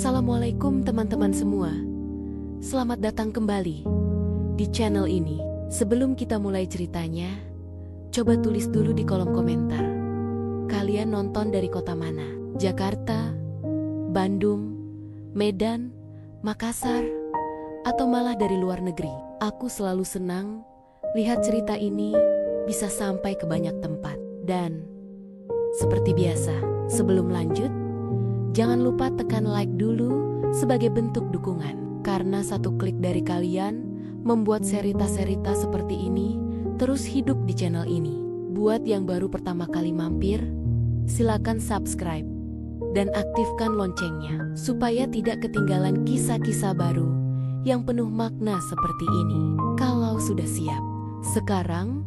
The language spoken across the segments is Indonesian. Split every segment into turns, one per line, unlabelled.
Assalamualaikum teman-teman semua. Selamat datang kembali di channel ini. Sebelum kita mulai ceritanya, coba tulis dulu di kolom komentar. Kalian nonton dari kota mana? Jakarta, Bandung, Medan, Makassar, atau malah dari luar negeri? Aku selalu senang lihat cerita ini bisa sampai ke banyak tempat. Dan seperti biasa, sebelum lanjut, jangan lupa tekan like dulu sebagai bentuk dukungan. Karena satu klik dari kalian membuat cerita-cerita seperti ini terus hidup di channel ini. Buat yang baru pertama kali mampir, silakan subscribe dan aktifkan loncengnya supaya tidak ketinggalan kisah-kisah baru yang penuh makna seperti ini. Kalau sudah siap, sekarang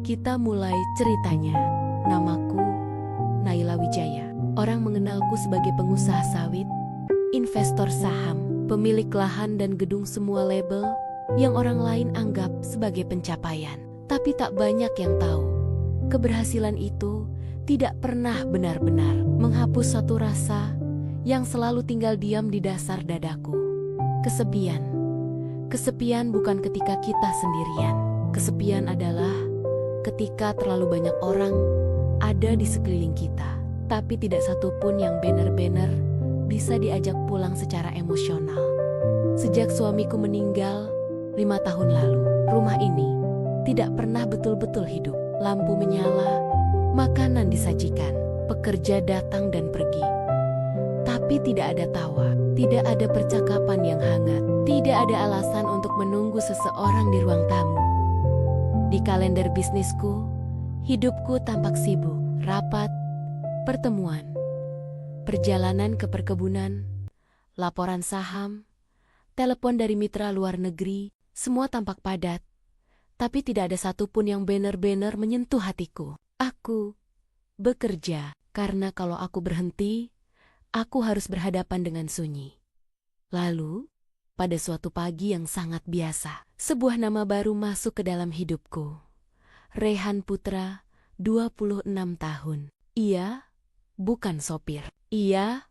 kita mulai ceritanya. Namaku Naila Wijaya. Orang mengenalku sebagai pengusaha sawit, investor saham, pemilik lahan dan gedung, semua label yang orang lain anggap sebagai pencapaian. Tapi tak banyak yang tahu, keberhasilan itu tidak pernah benar-benar menghapus satu rasa yang selalu tinggal diam di dasar dadaku. Kesepian. Kesepian bukan ketika kita sendirian. Kesepian adalah ketika terlalu banyak orang ada di sekeliling kita, tapi tidak satupun yang benar-benar bisa diajak pulang secara emosional. Sejak suamiku meninggal 5 tahun lalu, rumah ini tidak pernah betul-betul hidup. Lampu menyala, makanan disajikan, pekerja datang dan pergi. Tapi tidak ada tawa, tidak ada percakapan yang hangat, tidak ada alasan untuk menunggu seseorang di ruang tamu. Di kalender bisnisku, hidupku tampak sibuk, rapat, pertemuan, perjalanan ke perkebunan, laporan saham, telepon dari mitra luar negeri, semua tampak padat. Tapi tidak ada satupun yang benar-benar menyentuh hatiku. Aku bekerja karena kalau aku berhenti, aku harus berhadapan dengan sunyi. Lalu, pada suatu pagi yang sangat biasa, sebuah nama baru masuk ke dalam hidupku. Rehan Putra, 26 tahun. Ia bukan sopir. Ia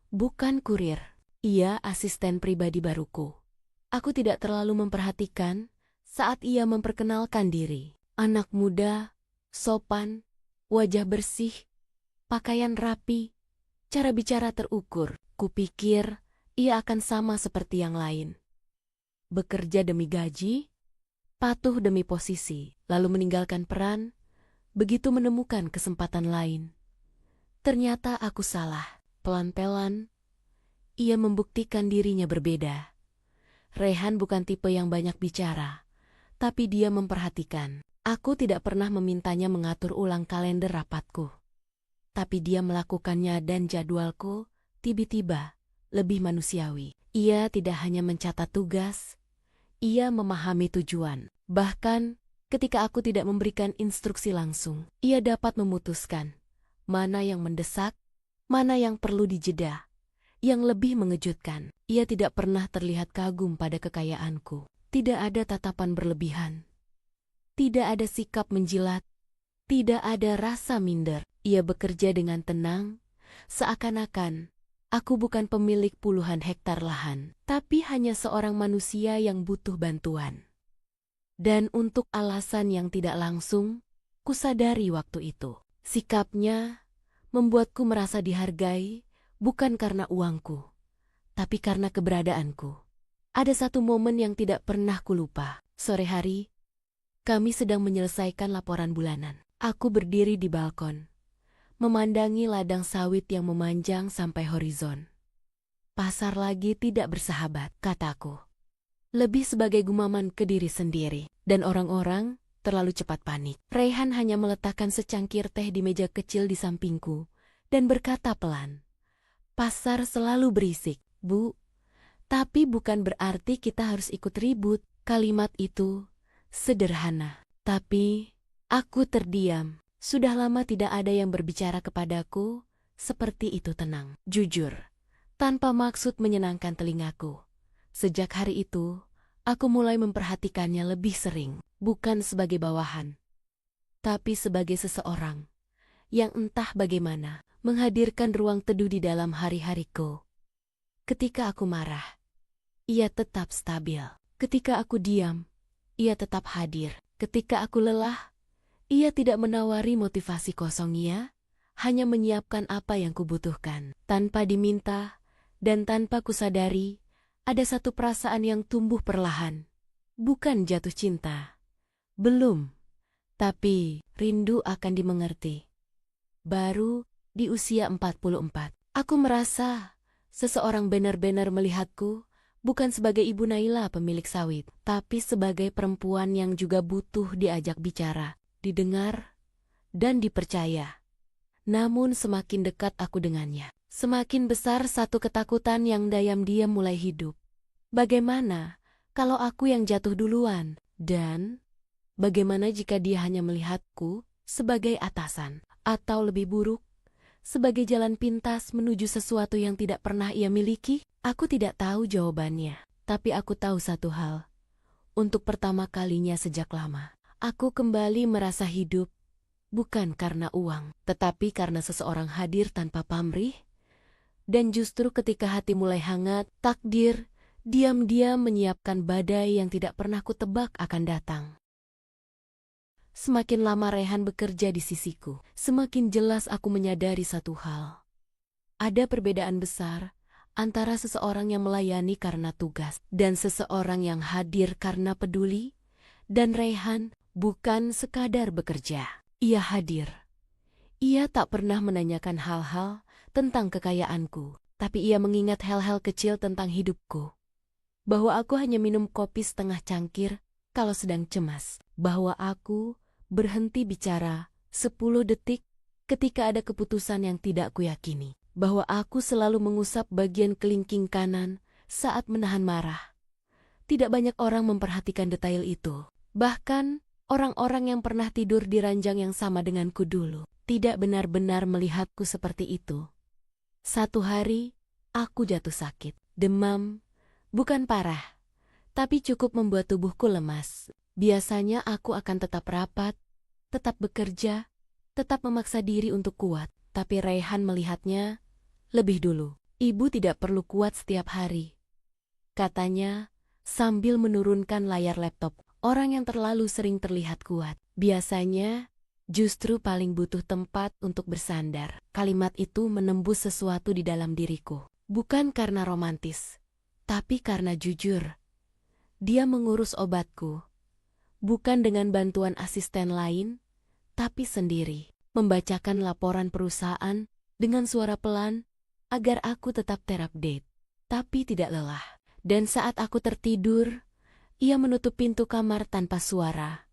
bukan kurir. Ia asisten pribadi baruku. Aku tidak terlalu memperhatikan saat ia memperkenalkan diri. Anak muda, sopan, wajah bersih, pakaian rapi, cara bicara terukur. Kupikir ia akan sama seperti yang lain. Bekerja demi gaji, patuh demi posisi, lalu meninggalkan peran, begitu menemukan kesempatan lain. Ternyata aku salah. Pelan-pelan, ia membuktikan dirinya berbeda. Rehan bukan tipe yang banyak bicara, tapi dia memperhatikan. Aku tidak pernah memintanya mengatur ulang kalender rapatku. Tapi dia melakukannya dan jadwalku tiba-tiba lebih manusiawi. Ia tidak hanya mencatat tugas, ia memahami tujuan. Bahkan ketika aku tidak memberikan instruksi langsung, ia dapat memutuskan mana yang mendesak, mana yang perlu dijeda. Yang lebih mengejutkan, ia tidak pernah terlihat kagum pada kekayaanku. Tidak ada tatapan berlebihan. Tidak ada sikap menjilat. Tidak ada rasa minder. Ia bekerja dengan tenang, seakan-akan aku bukan pemilik puluhan hektar lahan, tapi hanya seorang manusia yang butuh bantuan. Dan untuk alasan yang tidak langsung, kusadari waktu itu. Sikapnya membuatku merasa dihargai, bukan karena uangku, tapi karena keberadaanku. Ada satu momen yang tidak pernah kulupa. Sore hari, kami sedang menyelesaikan laporan bulanan. Aku berdiri di balkon, memandangi ladang sawit yang memanjang sampai horizon. Pasar lagi tidak bersahabat, kataku. Lebih sebagai gumaman ke diri sendiri. Dan orang-orang terlalu cepat panik. Rehan hanya meletakkan secangkir teh di meja kecil di sampingku dan berkata pelan, "Pasar selalu berisik, Bu. Tapi bukan berarti kita harus ikut ribut." Kalimat itu sederhana. Tapi aku terdiam. Sudah lama tidak ada yang berbicara kepadaku seperti itu tenang. Jujur, tanpa maksud menyenangkan telingaku. Sejak hari itu, aku mulai memperhatikannya lebih sering. Bukan sebagai bawahan, tapi sebagai seseorang yang entah bagaimana menghadirkan ruang teduh di dalam hari-hariku. Ketika aku marah, ia tetap stabil. Ketika aku diam, ia tetap hadir. Ketika aku lelah, ia tidak menawari motivasi kosong. Ia hanya menyiapkan apa yang kubutuhkan. Tanpa diminta dan tanpa kusadari, ada satu perasaan yang tumbuh perlahan. Bukan jatuh cinta. Belum. Tapi rindu akan dimengerti. Baru di usia 44, aku merasa seseorang benar-benar melihatku bukan sebagai Ibu Naila pemilik sawit, tapi sebagai perempuan yang juga butuh diajak bicara, didengar, dan dipercaya. Namun semakin dekat aku dengannya, semakin besar satu ketakutan yang diam-diam mulai hidup. Bagaimana kalau aku yang jatuh duluan? Dan bagaimana jika dia hanya melihatku sebagai atasan? Atau lebih buruk, sebagai jalan pintas menuju sesuatu yang tidak pernah ia miliki? Aku tidak tahu jawabannya, tapi aku tahu satu hal. Untuk pertama kalinya sejak lama, aku kembali merasa hidup, bukan karena uang, tetapi karena seseorang hadir tanpa pamrih. Dan justru ketika hati mulai hangat, takdir diam-diam menyiapkan badai yang tidak pernah kutebak akan datang. Semakin lama Raihan bekerja di sisiku, semakin jelas aku menyadari satu hal. Ada perbedaan besar antara seseorang yang melayani karena tugas dan seseorang yang hadir karena peduli. Dan Raihan bukan sekadar bekerja. Ia hadir. Ia tak pernah menanyakan hal-hal tentang kekayaanku, tapi ia mengingat hal-hal kecil tentang hidupku. Bahwa aku hanya minum kopi setengah cangkir kalau sedang cemas. Bahwa aku berhenti bicara 10 detik ketika ada keputusan yang tidak kuyakini. Bahwa aku selalu mengusap bagian kelingking kanan saat menahan marah. Tidak banyak orang memperhatikan detail itu. Bahkan orang-orang yang pernah tidur di ranjang yang sama denganku dulu tidak benar-benar melihatku seperti itu. Satu hari, aku jatuh sakit. Demam, bukan parah, tapi cukup membuat tubuhku lemas. Biasanya aku akan tetap rapat, tetap bekerja, tetap memaksa diri untuk kuat. Tapi Raihan melihatnya lebih dulu. Ibu tidak perlu kuat setiap hari, katanya sambil menurunkan layar laptop. Orang yang terlalu sering terlihat kuat, biasanya justru paling butuh tempat untuk bersandar. Kalimat itu menembus sesuatu di dalam diriku. Bukan karena romantis, tapi karena jujur. Dia mengurus obatku, bukan dengan bantuan asisten lain, tapi sendiri. Membacakan laporan perusahaan dengan suara pelan agar aku tetap terupdate, tapi tidak lelah. Dan saat aku tertidur, ia menutup pintu kamar tanpa suara,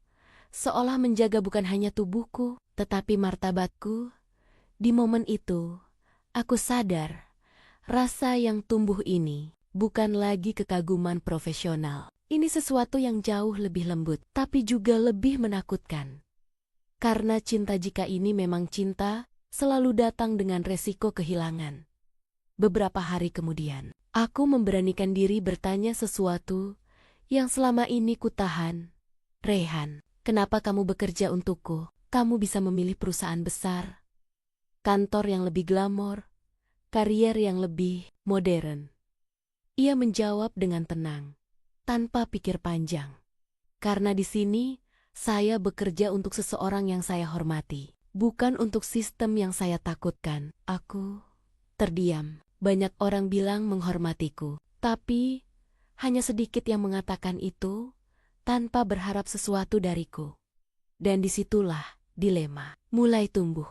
seolah menjaga bukan hanya tubuhku, tetapi martabatku. Di momen itu, aku sadar, rasa yang tumbuh ini bukan lagi kekaguman profesional. Ini sesuatu yang jauh lebih lembut, tapi juga lebih menakutkan. Karena cinta, jika ini memang cinta, selalu datang dengan resiko kehilangan. Beberapa hari kemudian, aku memberanikan diri bertanya sesuatu yang selama ini kutahan. Raihan, kenapa kamu bekerja untukku? Kamu bisa memilih perusahaan besar, kantor yang lebih glamor, karier yang lebih modern. Ia menjawab dengan tenang, tanpa pikir panjang. Karena di sini, saya bekerja untuk seseorang yang saya hormati, bukan untuk sistem yang saya takutkan. Aku terdiam. Banyak orang bilang menghormatiku, tapi hanya sedikit yang mengatakan itu tanpa berharap sesuatu dariku. Dan disitulah dilema mulai tumbuh.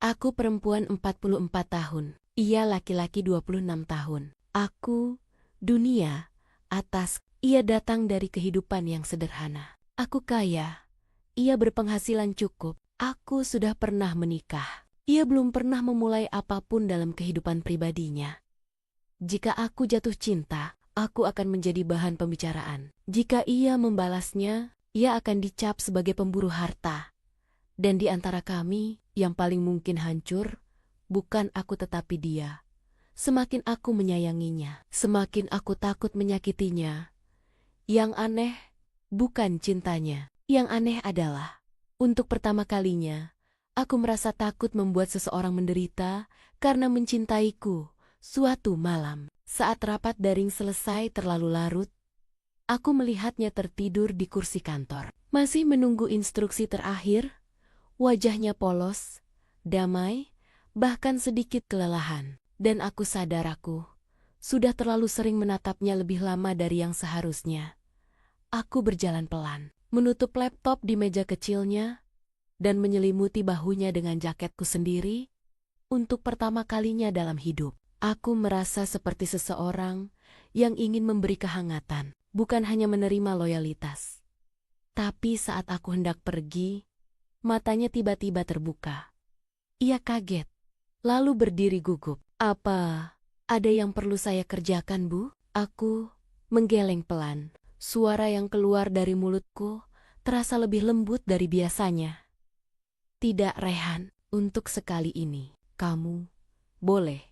Aku perempuan 44 tahun, ia laki-laki 26 tahun. Aku, dunia, atas, ia datang dari kehidupan yang sederhana. Aku kaya, ia berpenghasilan cukup. Aku sudah pernah menikah. Ia belum pernah memulai apapun dalam kehidupan pribadinya. Jika aku jatuh cinta, aku akan menjadi bahan pembicaraan. Jika ia membalasnya, ia akan dicap sebagai pemburu harta. Dan di antara kami, yang paling mungkin hancur, bukan aku tetapi dia. Semakin aku menyayanginya, semakin aku takut menyakitinya. Yang aneh, bukan cintanya. Yang aneh adalah, untuk pertama kalinya, aku merasa takut membuat seseorang menderita karena mencintaiku Suatu malam, saat rapat daring selesai terlalu larut, aku melihatnya tertidur di kursi kantor. Masih menunggu instruksi terakhir, wajahnya polos, damai, bahkan sedikit kelelahan. Dan aku sadar aku sudah terlalu sering menatapnya lebih lama dari yang seharusnya. Aku berjalan pelan, menutup laptop di meja kecilnya, dan menyelimuti bahunya dengan jaketku sendiri. Untuk pertama kalinya dalam hidup, aku merasa seperti seseorang yang ingin memberi kehangatan, bukan hanya menerima loyalitas. Tapi saat aku hendak pergi, matanya tiba-tiba terbuka. Ia kaget, lalu berdiri gugup. "Apa ada yang perlu saya kerjakan, Bu?" Aku menggeleng pelan. Suara yang keluar dari mulutku terasa lebih lembut dari biasanya. "Tidak, Rehan, untuk sekali ini, kamu boleh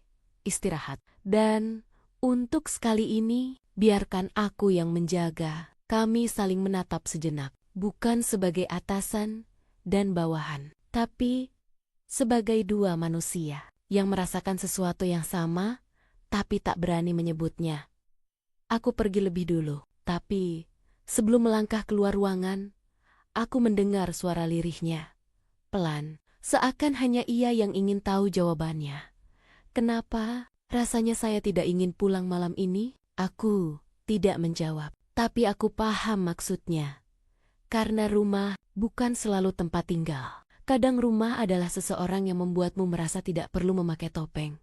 istirahat. Dan untuk sekali ini, biarkan aku yang menjaga." Kami saling menatap sejenak, bukan sebagai atasan dan bawahan, tapi sebagai dua manusia yang merasakan sesuatu yang sama, tapi tak berani menyebutnya. Aku pergi lebih dulu, tapi sebelum melangkah keluar ruangan, aku mendengar suara lirihnya. Pelan, seakan hanya ia yang ingin tahu jawabannya. "Kenapa rasanya saya tidak ingin pulang malam ini?" Aku tidak menjawab, tapi aku paham maksudnya. Karena rumah bukan selalu tempat tinggal. Kadang rumah adalah seseorang yang membuatmu merasa tidak perlu memakai topeng.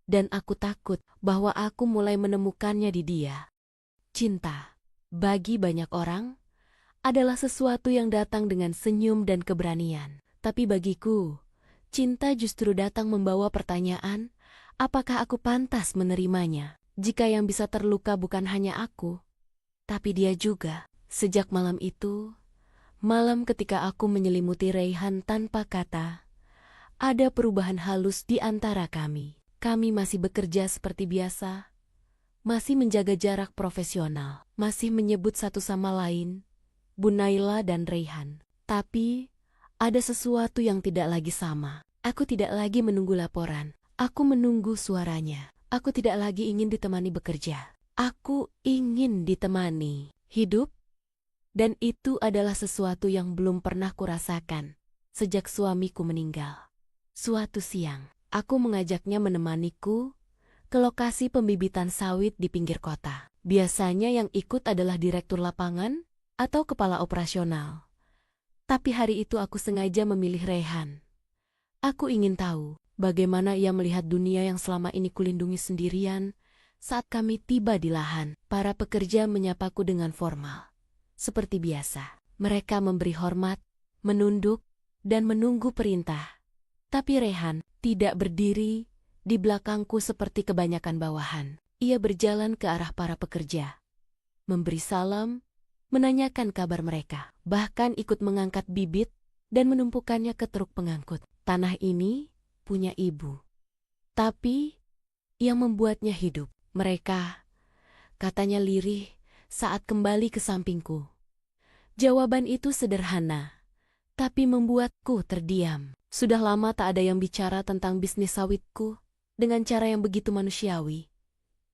Dan aku takut bahwa aku mulai menemukannya di dia. Cinta, bagi banyak orang, adalah sesuatu yang datang dengan senyum dan keberanian. Tapi bagiku, cinta justru datang membawa pertanyaan, apakah aku pantas menerimanya? Jika yang bisa terluka bukan hanya aku, tapi dia juga. Sejak malam itu, malam ketika aku menyelimuti Rehan tanpa kata, ada perubahan halus di antara kami. Kami masih bekerja seperti biasa, masih menjaga jarak profesional, masih menyebut satu sama lain, Bu Naila dan Rehan. Tapi, ada sesuatu yang tidak lagi sama. Aku tidak lagi menunggu laporan. Aku menunggu suaranya. Aku tidak lagi ingin ditemani bekerja. Aku ingin ditemani hidup. Dan itu adalah sesuatu yang belum pernah kurasakan sejak suamiku meninggal. Suatu siang, aku mengajaknya menemaniku ke lokasi pembibitan sawit di pinggir kota. Biasanya yang ikut adalah direktur lapangan atau kepala operasional. Tapi hari itu aku sengaja memilih Rehan. Aku ingin tahu bagaimana ia melihat dunia yang selama ini kulindungi sendirian. Saat kami tiba di lahan, para pekerja menyapaku dengan formal. Seperti biasa, mereka memberi hormat, menunduk, dan menunggu perintah. Tapi Rehan tidak berdiri di belakangku seperti kebanyakan bawahan. Ia berjalan ke arah para pekerja, memberi salam, menanyakan kabar mereka, bahkan ikut mengangkat bibit dan menumpukannya ke truk pengangkut. Tanah ini punya ibu, tapi yang membuatnya hidup. Mereka, katanya lirih saat kembali ke sampingku. Jawaban itu sederhana, tapi membuatku terdiam. Sudah lama tak ada yang bicara tentang bisnis sawitku dengan cara yang begitu manusiawi.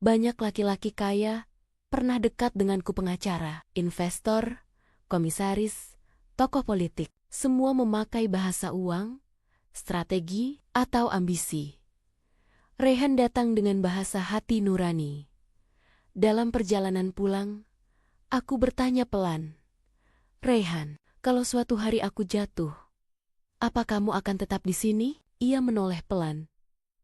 Banyak laki-laki kaya pernah dekat denganku, pengacara, investor, komisaris, tokoh politik. Semua memakai bahasa uang, strategi, atau ambisi. Rehan datang dengan bahasa hati nurani. Dalam perjalanan pulang, aku bertanya pelan, "Rehan, kalau suatu hari aku jatuh, apa kamu akan tetap di sini?" Ia menoleh pelan,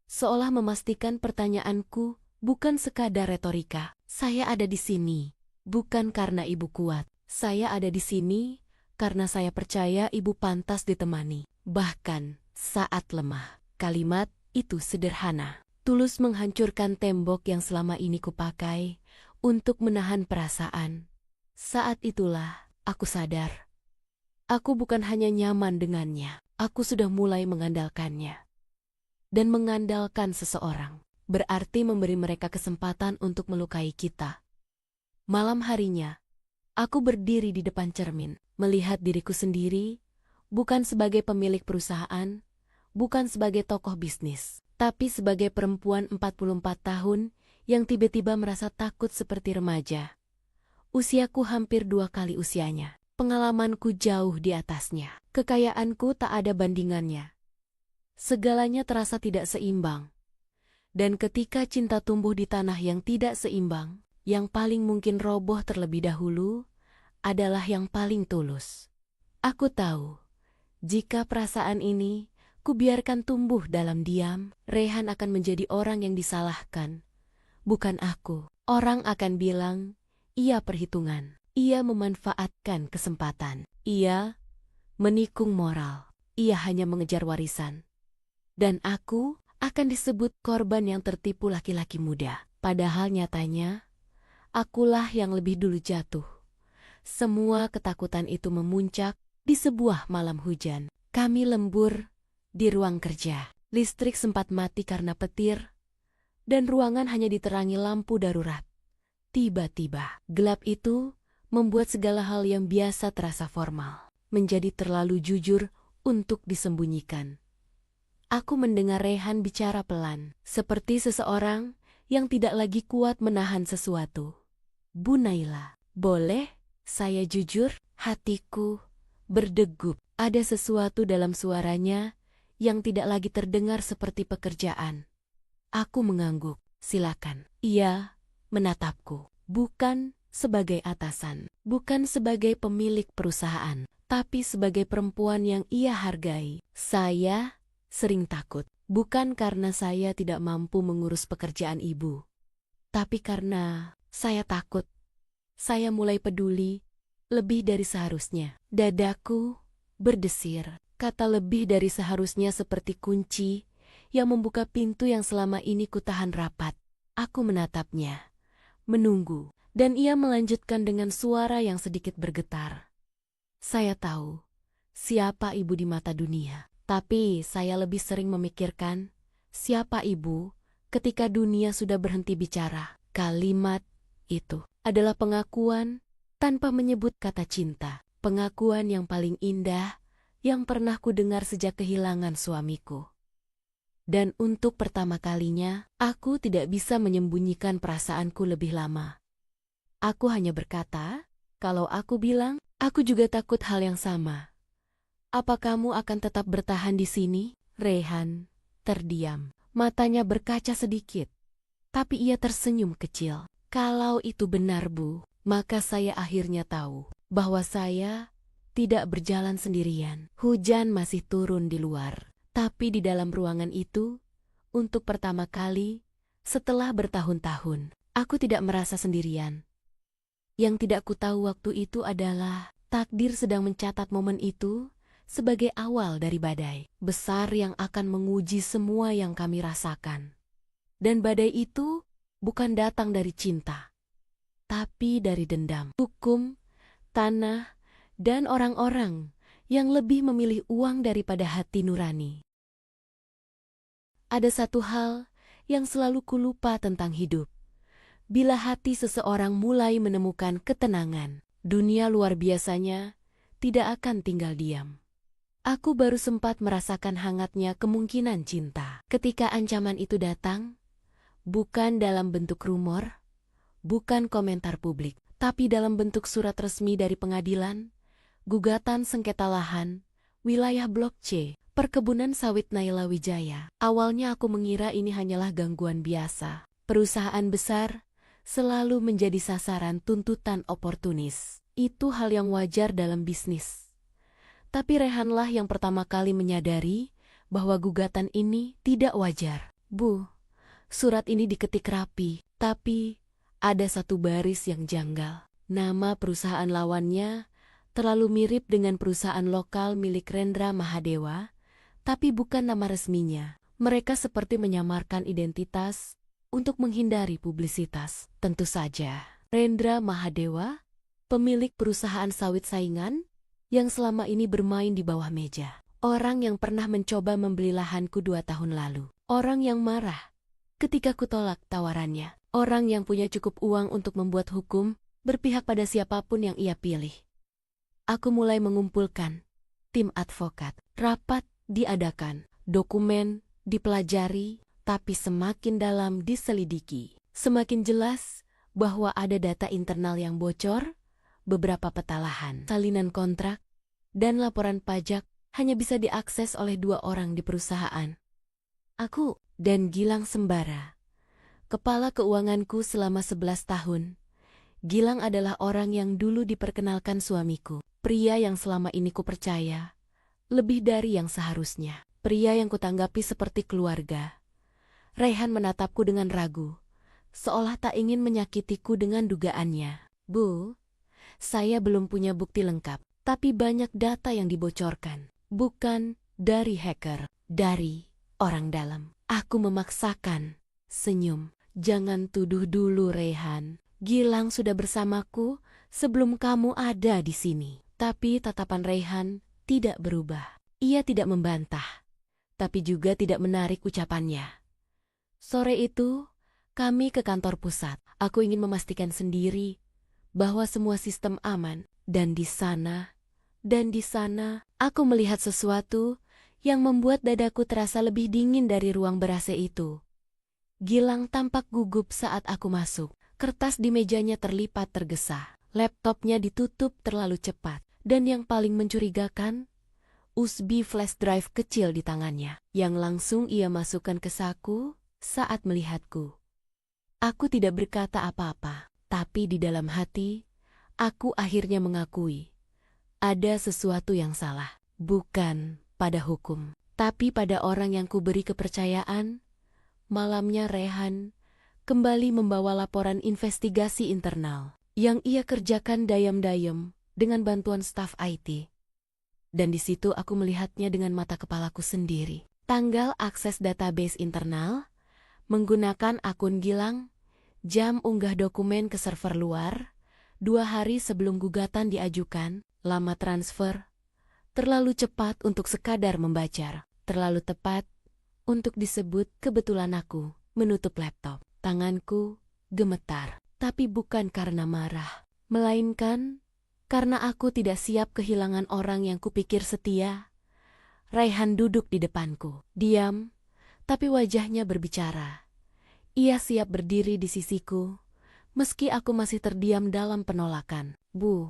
seolah memastikan pertanyaanku bukan sekadar retorika. "Saya ada di sini, bukan karena ibu kuat. Saya ada di sini karena saya percaya ibu pantas ditemani, bahkan saat lemah." Kalimat itu sederhana, tulus menghancurkan tembok yang selama ini kupakai untuk menahan perasaan. Saat itulah aku sadar, aku bukan hanya nyaman dengannya, aku sudah mulai mengandalkannya. Dan mengandalkan seseorang berarti memberi mereka kesempatan untuk melukai kita. Malam harinya, aku berdiri di depan cermin, melihat diriku sendiri, bukan sebagai pemilik perusahaan, bukan sebagai tokoh bisnis, Tapi sebagai perempuan 44 tahun yang tiba-tiba merasa takut seperti remaja, usiaku hampir 2 kali usianya. Pengalamanku jauh di atasnya. Kekayaanku tak ada bandingannya. Segalanya terasa tidak seimbang. Dan ketika cinta tumbuh di tanah yang tidak seimbang, yang paling mungkin roboh terlebih dahulu adalah yang paling tulus. Aku tahu, jika perasaan ini kubiarkan tumbuh dalam diam, Rehan akan menjadi orang yang disalahkan. Bukan aku. Orang akan bilang, ia perhitungan. Ia memanfaatkan kesempatan. Ia menikung moral. Ia hanya mengejar warisan. Dan aku akan disebut korban yang tertipu laki-laki muda. Padahal nyatanya, akulah yang lebih dulu jatuh. Semua ketakutan itu memuncak di sebuah malam hujan. Kami lembur di ruang kerja. Listrik sempat mati karena petir, dan ruangan hanya diterangi lampu darurat. Tiba-tiba, gelap itu membuat segala hal yang biasa terasa formal, menjadi terlalu jujur untuk disembunyikan. Aku mendengar Rehan bicara pelan, seperti seseorang yang tidak lagi kuat menahan sesuatu. "Bu Naila, boleh saya jujur?" Hatiku berdegup. Ada sesuatu dalam suaranya yang tidak lagi terdengar seperti pekerjaan. Aku mengangguk. "Silakan." Ia menatapku, bukan sebagai atasan, bukan sebagai pemilik perusahaan, tapi sebagai perempuan yang ia hargai. Saya sering takut, bukan karena saya tidak mampu mengurus pekerjaan ibu, tapi karena saya takut. Saya mulai peduli lebih dari seharusnya. Dadaku berdesir. Kata lebih dari seharusnya seperti kunci yang membuka pintu yang selama ini kutahan rapat. Aku menatapnya, menunggu, dan ia melanjutkan dengan suara yang sedikit bergetar. "Saya tahu siapa ibu di mata dunia, tapi saya lebih sering memikirkan siapa ibu ketika dunia sudah berhenti bicara." Kalimat itu adalah pengakuan tanpa menyebut kata cinta. Pengakuan yang paling indah yang pernah kudengar sejak kehilangan suamiku. Dan untuk pertama kalinya, aku tidak bisa menyembunyikan perasaanku lebih lama. Aku hanya berkata, "Kalau aku bilang, aku juga takut hal yang sama. Apa kamu akan tetap bertahan di sini?" Rehan terdiam. Matanya berkaca sedikit. Tapi ia tersenyum kecil. "Kalau itu benar, Bu, maka saya akhirnya tahu bahwa saya tidak berjalan sendirian." Hujan masih turun di luar. Tapi di dalam ruangan itu, untuk pertama kali setelah bertahun-tahun, aku tidak merasa sendirian. Yang tidak kutahu waktu itu adalah takdir sedang mencatat momen itu sebagai awal dari badai besar yang akan menguji semua yang kami rasakan. Dan badai itu bukan datang dari cinta, tapi dari dendam, hukum, tanah, dan orang-orang yang lebih memilih uang daripada hati nurani. Ada satu hal yang selalu kulupa tentang hidup. Bila hati seseorang mulai menemukan ketenangan, dunia luar biasanya tidak akan tinggal diam. Aku baru sempat merasakan hangatnya kemungkinan cinta. Ketika ancaman itu datang, bukan dalam bentuk rumor, bukan komentar publik, tapi dalam bentuk surat resmi dari pengadilan, gugatan sengketa lahan, wilayah Blok C, perkebunan sawit Naila Wijaya. Awalnya aku mengira ini hanyalah gangguan biasa. Perusahaan besar selalu menjadi sasaran tuntutan oportunis. Itu hal yang wajar dalam bisnis. Tapi Rehanlah yang pertama kali menyadari bahwa gugatan ini tidak wajar. "Bu, surat ini diketik rapi, tapi ada satu baris yang janggal. Nama perusahaan lawannya terlalu mirip dengan perusahaan lokal milik Rendra Mahadewa, tapi bukan nama resminya. Mereka seperti menyamarkan identitas untuk menghindari publisitas." Tentu saja, Rendra Mahadewa, pemilik perusahaan sawit saingan yang selama ini bermain di bawah meja. Orang yang pernah mencoba membeli lahanku 2 tahun lalu. Orang yang marah ketika kutolak tawarannya. Orang yang punya cukup uang untuk membuat hukum berpihak pada siapapun yang ia pilih. Aku mulai mengumpulkan tim advokat. Rapat diadakan, dokumen dipelajari, Tapi semakin dalam diselidiki, semakin jelas bahwa ada data internal yang bocor, beberapa petalahan, salinan kontrak, dan laporan pajak hanya bisa diakses oleh 2 orang di perusahaan. Aku dan Gilang Sembara, kepala keuanganku selama 11 tahun. Gilang adalah orang yang dulu diperkenalkan suamiku, pria yang selama ini kupercaya, lebih dari yang seharusnya, pria yang kutanggapi seperti keluarga. Raihan menatapku dengan ragu, seolah tak ingin menyakitiku dengan dugaannya. Bu, saya belum punya bukti lengkap, tapi banyak data yang dibocorkan. Bukan dari hacker, dari orang dalam. Aku memaksakan senyum. Jangan tuduh dulu, Raihan. Gilang sudah bersamaku sebelum kamu ada di sini. Tapi tatapan Raihan tidak berubah. Ia tidak membantah, tapi juga tidak menarik ucapannya. Sore itu, kami ke kantor pusat. Aku ingin memastikan sendiri bahwa semua sistem aman. Dan di sana, aku melihat sesuatu yang membuat dadaku terasa lebih dingin dari ruang ber-AC itu. Gilang tampak gugup saat aku masuk. Kertas di mejanya terlipat tergesa. Laptopnya ditutup terlalu cepat. Dan yang paling mencurigakan, USB flash drive kecil di tangannya, yang langsung ia masukkan ke saku saat melihatku. Aku tidak berkata apa-apa, tapi di dalam hati, aku akhirnya mengakui ada sesuatu yang salah. Bukan pada hukum, tapi pada orang yang kuberi kepercayaan. Malamnya Raihan kembali membawa laporan investigasi internal yang ia kerjakan dayam-dayam dengan bantuan staf IT. Dan di situ aku melihatnya dengan mata kepalaku sendiri. Tanggal akses database internal, menggunakan akun Gilang, jam unggah dokumen ke server luar, 2 hari sebelum gugatan diajukan, lama transfer, terlalu cepat untuk sekadar membaca, terlalu tepat untuk disebut kebetulan aku menutup laptop. Tanganku gemetar, tapi bukan karena marah, melainkan karena aku tidak siap kehilangan orang yang kupikir setia. Raihan duduk di depanku, diam, tapi wajahnya berbicara. Ia siap berdiri di sisiku, meski aku masih terdiam dalam penolakan. Bu,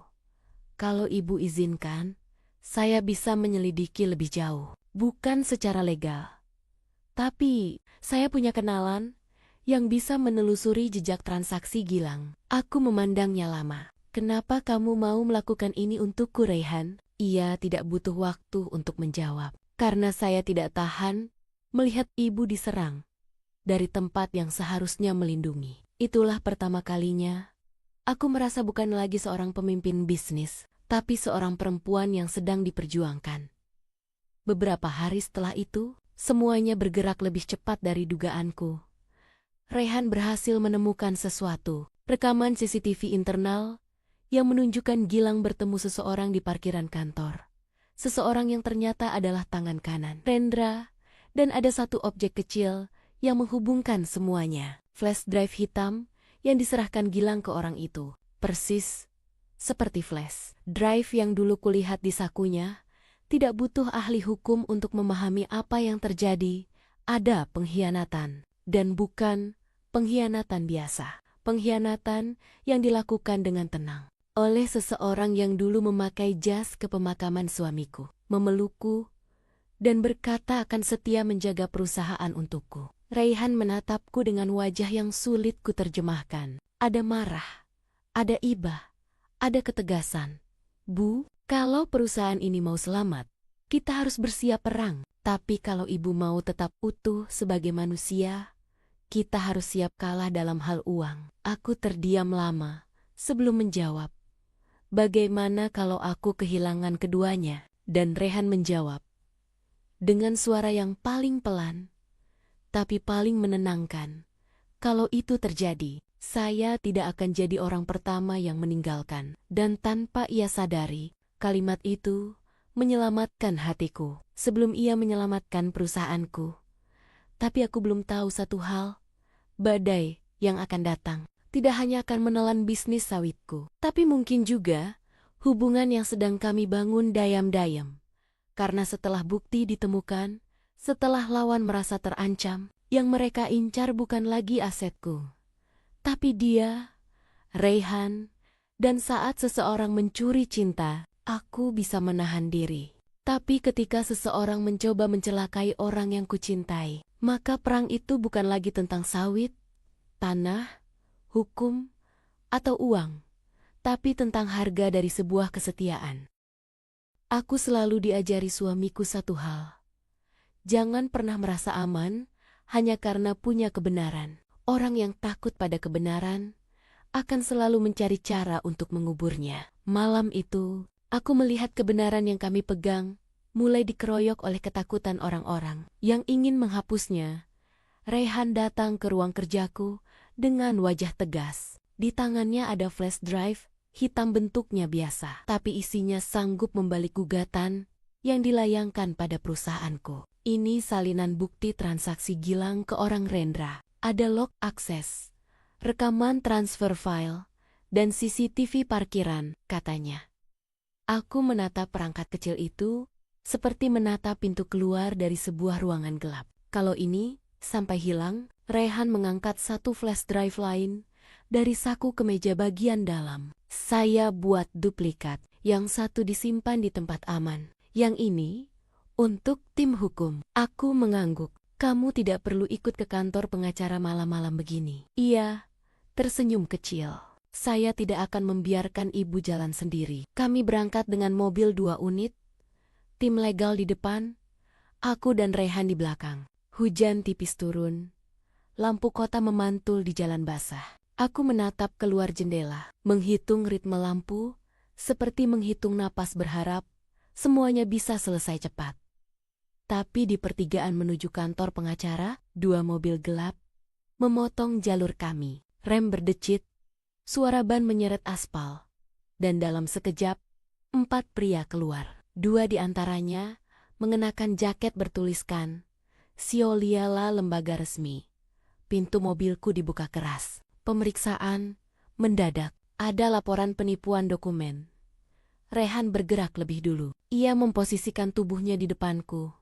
kalau ibu izinkan, saya bisa menyelidiki lebih jauh. Bukan secara legal, tapi saya punya kenalan yang bisa menelusuri jejak transaksi Gilang. Aku memandangnya lama. Kenapa kamu mau melakukan ini untukku, Raihan? Ia tidak butuh waktu untuk menjawab. Karena saya tidak tahan melihat ibu diserang dari tempat yang seharusnya melindungi. Itulah pertama kalinya aku merasa bukan lagi seorang pemimpin bisnis, tapi seorang perempuan yang sedang diperjuangkan. Beberapa hari setelah itu, semuanya bergerak lebih cepat dari dugaanku. Raihan berhasil menemukan sesuatu, rekaman CCTV internal yang menunjukkan Gilang bertemu seseorang di parkiran kantor. Seseorang yang ternyata adalah tangan kanan Rendra, dan ada satu objek kecil yang menghubungkan semuanya. Flash drive hitam yang diserahkan Gilang ke orang itu, persis seperti flash drive yang dulu kulihat di sakunya. Tidak butuh ahli hukum untuk memahami apa yang terjadi. Ada pengkhianatan. Dan bukan pengkhianatan biasa. Pengkhianatan yang dilakukan dengan tenang oleh seseorang yang dulu memakai jas ke pemakaman suamiku, memelukku, dan berkata akan setia menjaga perusahaan untukku. Raihan menatapku dengan wajah yang sulit kuterjemahkan. Ada marah, ada iba, ada ketegasan. Bu, kalau perusahaan ini mau selamat, kita harus bersiap perang. Tapi kalau ibu mau tetap utuh sebagai manusia, kita harus siap kalah dalam hal uang. Aku terdiam lama sebelum menjawab. Bagaimana kalau aku kehilangan keduanya? Dan Raihan menjawab dengan suara yang paling pelan, tapi paling menenangkan. Kalau itu terjadi, saya tidak akan jadi orang pertama yang meninggalkan. Dan tanpa ia sadari, kalimat itu menyelamatkan hatiku sebelum ia menyelamatkan perusahaanku. Tapi aku belum tahu satu hal, badai yang akan datang tidak hanya akan menelan bisnis sawitku, tapi mungkin juga hubungan yang sedang kami bangun dayam-dayam. Karena setelah bukti ditemukan, setelah lawan merasa terancam, Yang mereka incar bukan lagi asetku, tapi dia, Raihan, dan saat seseorang mencuri cinta, aku bisa menahan diri. Tapi ketika seseorang mencoba mencelakai orang yang kucintai, maka perang itu bukan lagi tentang sawit, tanah, hukum, atau uang, tapi tentang harga dari sebuah kesetiaan. Aku selalu diajari suamiku satu hal. Jangan pernah merasa aman hanya karena punya kebenaran. Orang yang takut pada kebenaran akan selalu mencari cara untuk menguburnya. Malam itu, aku melihat kebenaran yang kami pegang mulai dikeroyok oleh ketakutan orang-orang yang ingin menghapusnya. Raihan datang ke ruang kerjaku dengan wajah tegas. Di tangannya ada flash drive, hitam bentuknya biasa, tapi isinya sanggup membalik gugatan yang dilayangkan pada perusahaanku. Ini salinan bukti transaksi Gilang ke orang Rendra. Ada log akses, rekaman transfer file, dan CCTV parkiran, katanya. Aku menatap perangkat kecil itu seperti menatap pintu keluar dari sebuah ruangan gelap. Kalau ini sampai hilang, Raihan mengangkat satu flash drive lain dari saku kemeja bagian dalam. Saya buat duplikat, yang satu disimpan di tempat aman. Yang ini untuk tim hukum. Aku mengangguk. Kamu tidak perlu ikut ke kantor pengacara malam-malam begini. Ia tersenyum kecil. Saya tidak akan membiarkan ibu jalan sendiri. Kami berangkat dengan mobil 2 unit, tim legal di depan, aku dan Raihan di belakang. Hujan tipis turun, lampu kota memantul di jalan basah. Aku menatap keluar jendela, menghitung ritme lampu, seperti menghitung napas berharap semuanya bisa selesai cepat. Tapi di pertigaan menuju kantor pengacara, 2 mobil gelap memotong jalur kami. Rem berdecit, suara ban menyeret aspal, dan dalam sekejap, 4 pria keluar. 2 di antaranya mengenakan jaket bertuliskan Sioliala Lembaga Resmi. Pintu mobilku dibuka keras. Pemeriksaan mendadak. Ada laporan penipuan dokumen. Raihan bergerak lebih dulu. Ia memposisikan tubuhnya di depanku.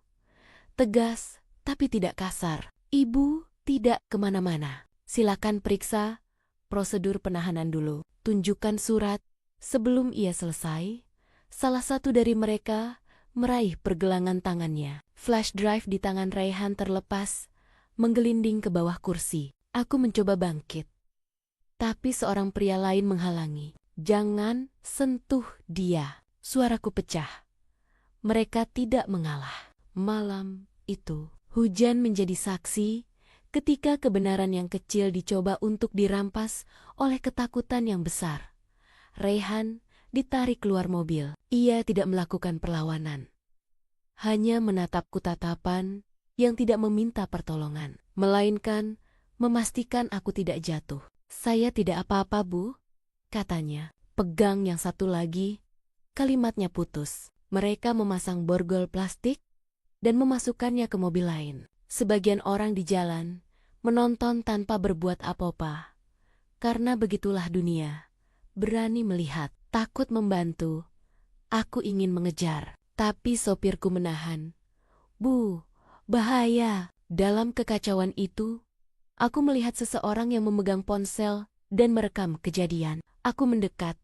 Tegas, tapi tidak kasar. Ibu, tidak kemana-mana. Silakan periksa prosedur penahanan dulu. Tunjukkan surat. Sebelum ia selesai, salah satu dari mereka meraih pergelangan tangannya. Flash drive di tangan Raihan terlepas, menggelinding ke bawah kursi. Aku mencoba bangkit. Tapi seorang pria lain menghalangi. Jangan sentuh dia. Suaraku pecah. Mereka tidak mengalah. Malam itu, hujan menjadi saksi ketika kebenaran yang kecil dicoba untuk dirampas oleh ketakutan yang besar. Raihan ditarik keluar mobil. Ia tidak melakukan perlawanan. Hanya menatapku tatapan yang tidak meminta pertolongan, melainkan memastikan aku tidak jatuh. Saya tidak apa-apa, Bu, katanya. Pegang yang satu lagi, kalimatnya putus. Mereka memasang borgol plastik dan memasukkannya ke mobil lain. Sebagian orang di jalan menonton tanpa berbuat apa-apa. Karena begitulah dunia. Berani melihat, takut membantu. Aku ingin mengejar, tapi sopirku menahan. Bu, bahaya. Dalam kekacauan itu, aku melihat seseorang yang memegang ponsel dan merekam kejadian. Aku mendekat,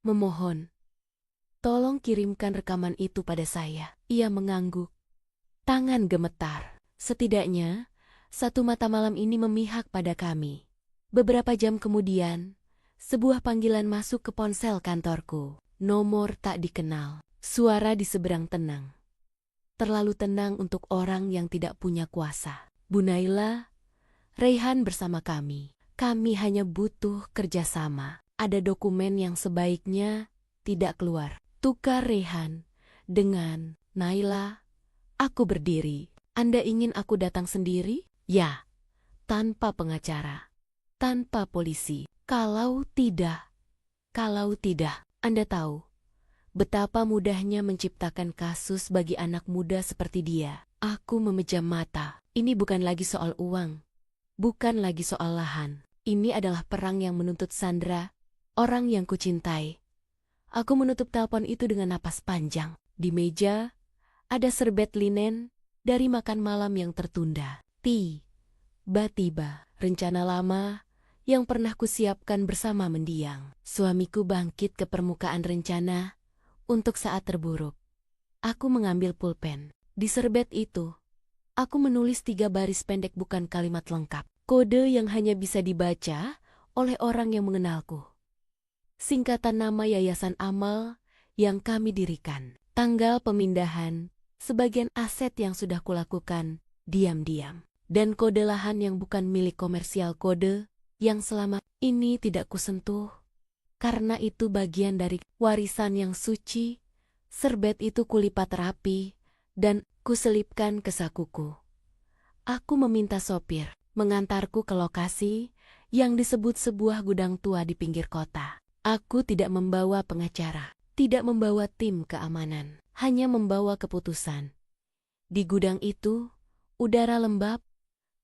memohon. Tolong kirimkan rekaman itu pada saya. Ia mengangguk. Tangan gemetar. Setidaknya, satu mata malam ini memihak pada kami. Beberapa jam kemudian, sebuah panggilan masuk ke ponsel kantorku. Nomor tak dikenal. Suara di seberang tenang. Terlalu tenang untuk orang yang tidak punya kuasa. Bu Naila, Raihan bersama kami. Kami hanya butuh kerjasama. Ada dokumen yang sebaiknya tidak keluar. Tukar Raihan dengan Naila. Aku berdiri. Anda ingin aku datang sendiri? Ya. Tanpa pengacara. Tanpa polisi. Kalau tidak, Anda tahu betapa mudahnya menciptakan kasus bagi anak muda seperti dia. Aku memejam mata. Ini bukan lagi soal uang. Bukan lagi soal lahan. Ini adalah perang yang menuntut Sandra, orang yang kucintai. Aku menutup telepon itu dengan napas panjang. Di meja, ada serbet linen dari makan malam yang tertunda. Tiba-tiba, rencana lama yang pernah kusiapkan bersama mendiang. Suamiku bangkit ke permukaan rencana untuk saat terburuk. Aku mengambil pulpen. Di serbet itu, aku menulis 3 baris pendek bukan kalimat lengkap. Kode yang hanya bisa dibaca oleh orang yang mengenalku. Singkatan nama Yayasan Amal yang kami dirikan. Tanggal pemindahan, sebagian aset yang sudah kulakukan diam-diam. Dan kode lahan yang bukan milik komersial, kode yang selama ini tidak kusentuh. Karena itu bagian dari warisan yang suci. Serbet itu kulipat rapi dan kuselipkan ke sakuku. Aku meminta sopir mengantarku ke lokasi yang disebut sebuah gudang tua di pinggir kota. Aku tidak membawa pengacara, tidak membawa tim keamanan, hanya membawa keputusan. Di gudang itu, udara lembab,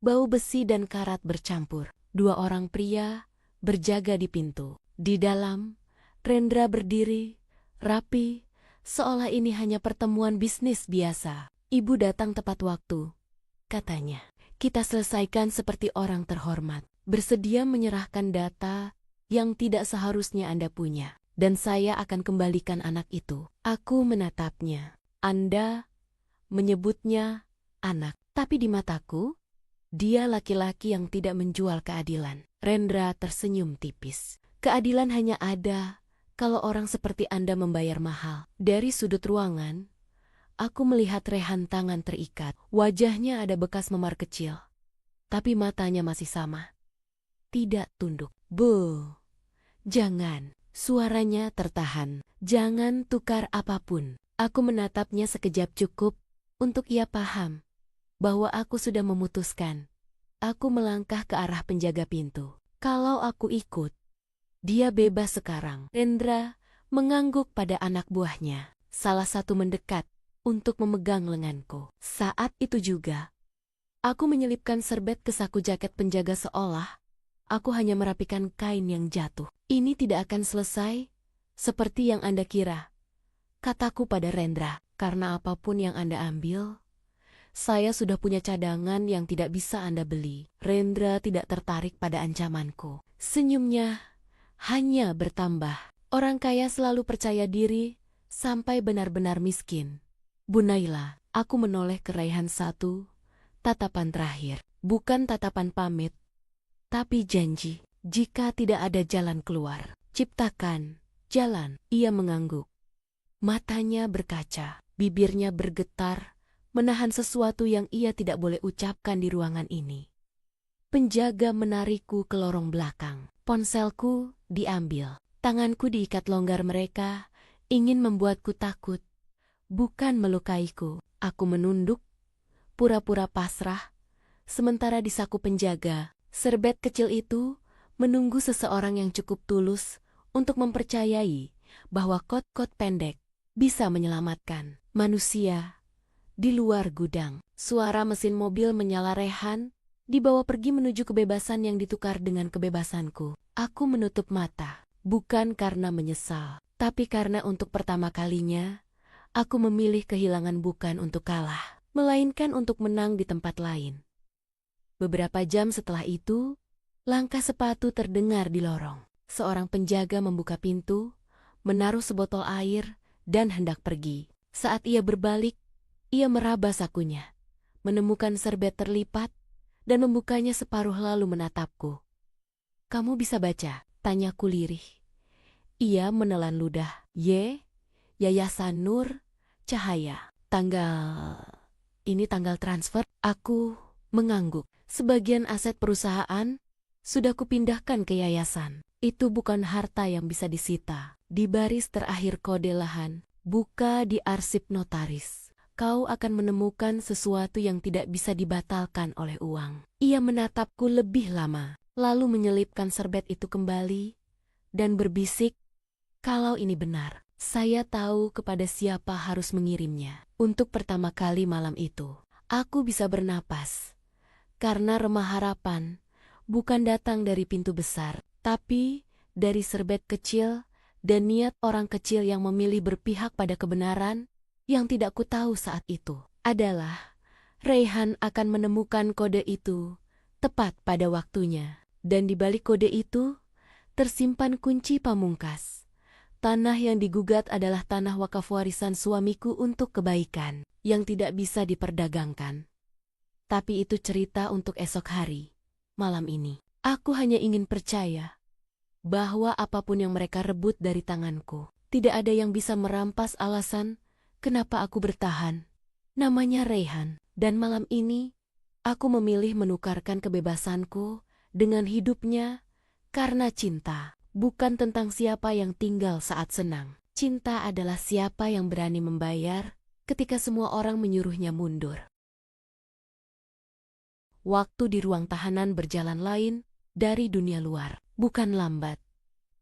bau besi dan karat bercampur. 2 orang pria berjaga di pintu. Di dalam, Rendra berdiri, rapi, seolah ini hanya pertemuan bisnis biasa. Ibu datang tepat waktu, katanya. Kita selesaikan seperti orang terhormat. Bersedia menyerahkan data yang tidak seharusnya Anda punya. Dan saya akan kembalikan anak itu. Aku menatapnya. Anda menyebutnya anak. Tapi di mataku, dia laki-laki yang tidak menjual keadilan. Rendra tersenyum tipis. Keadilan hanya ada kalau orang seperti Anda membayar mahal. Dari sudut ruangan, aku melihat Rehan tangan terikat. Wajahnya ada bekas memar kecil. Tapi matanya masih sama. Tidak tunduk. Bu, jangan. Suaranya tertahan. Jangan tukar apapun. Aku menatapnya sekejap cukup untuk ia paham bahwa aku sudah memutuskan. Aku melangkah ke arah penjaga pintu. Kalau aku ikut, dia bebas sekarang. Rendra mengangguk pada anak buahnya. Salah satu mendekat untuk memegang lenganku. Saat itu juga, aku menyelipkan serbet ke saku jaket penjaga seolah aku hanya merapikan kain yang jatuh. Ini tidak akan selesai seperti yang Anda kira, kataku pada Rendra. Karena apapun yang Anda ambil, saya sudah punya cadangan yang tidak bisa Anda beli. Rendra tidak tertarik pada ancamanku. Senyumnya hanya bertambah. Orang kaya selalu percaya diri sampai benar-benar miskin. Bu Naila, aku menoleh ke Raihan satu, tatapan terakhir. Bukan tatapan pamit, tapi janji. Jika tidak ada jalan keluar, ciptakan jalan. Ia mengangguk. Matanya berkaca, bibirnya bergetar, menahan sesuatu yang ia tidak boleh ucapkan di ruangan ini. Penjaga menarikku ke lorong belakang. Ponselku diambil. Tanganku diikat longgar mereka, ingin membuatku takut. Bukan melukaiku. Aku menunduk, pura-pura pasrah. Sementara di saku penjaga, serbet kecil itu menunggu seseorang yang cukup tulus untuk mempercayai bahwa kot-kot pendek bisa menyelamatkan manusia. Di luar gudang, suara mesin mobil menyala. Rehan dibawa pergi menuju kebebasan yang ditukar dengan kebebasanku. Aku menutup mata, bukan karena menyesal, tapi karena untuk pertama kalinya, aku memilih kehilangan bukan untuk kalah, melainkan untuk menang di tempat lain. Beberapa jam setelah itu, langkah sepatu terdengar di lorong. Seorang penjaga membuka pintu, menaruh sebotol air, dan hendak pergi. Saat ia berbalik, ia meraba sakunya, menemukan serbet terlipat, dan membukanya separuh lalu menatapku. Kamu bisa baca? Tanyaku lirih. Ia menelan ludah. Yayasan Nur Cahaya. Ini tanggal transfer. Aku mengangguk. Sebagian aset perusahaan sudah kupindahkan ke yayasan. Itu bukan harta yang bisa disita. Di baris terakhir kode lahan, buka di arsip notaris. Kau akan menemukan sesuatu yang tidak bisa dibatalkan oleh uang. Ia menatapku lebih lama, lalu menyelipkan serbet itu kembali dan berbisik, kalau ini benar, saya tahu kepada siapa harus mengirimnya. Untuk pertama kali malam itu, aku bisa bernapas. Karena remah harapan bukan datang dari pintu besar, tapi dari serbet kecil dan niat orang kecil yang memilih berpihak pada kebenaran yang tidak ku tahu saat itu adalah Raihan akan menemukan kode itu tepat pada waktunya. Dan di balik kode itu, tersimpan kunci pamungkas. Tanah yang digugat adalah tanah wakaf warisan suamiku untuk kebaikan, yang tidak bisa diperdagangkan. Tapi itu cerita untuk esok hari, malam ini. Aku hanya ingin percaya bahwa apapun yang mereka rebut dari tanganku, tidak ada yang bisa merampas alasan kenapa aku bertahan. Namanya Raihan, dan malam ini aku memilih menukarkan kebebasanku dengan hidupnya karena cinta. Bukan tentang siapa yang tinggal saat senang. Cinta adalah siapa yang berani membayar ketika semua orang menyuruhnya mundur. Waktu di ruang tahanan berjalan lain dari dunia luar. Bukan lambat,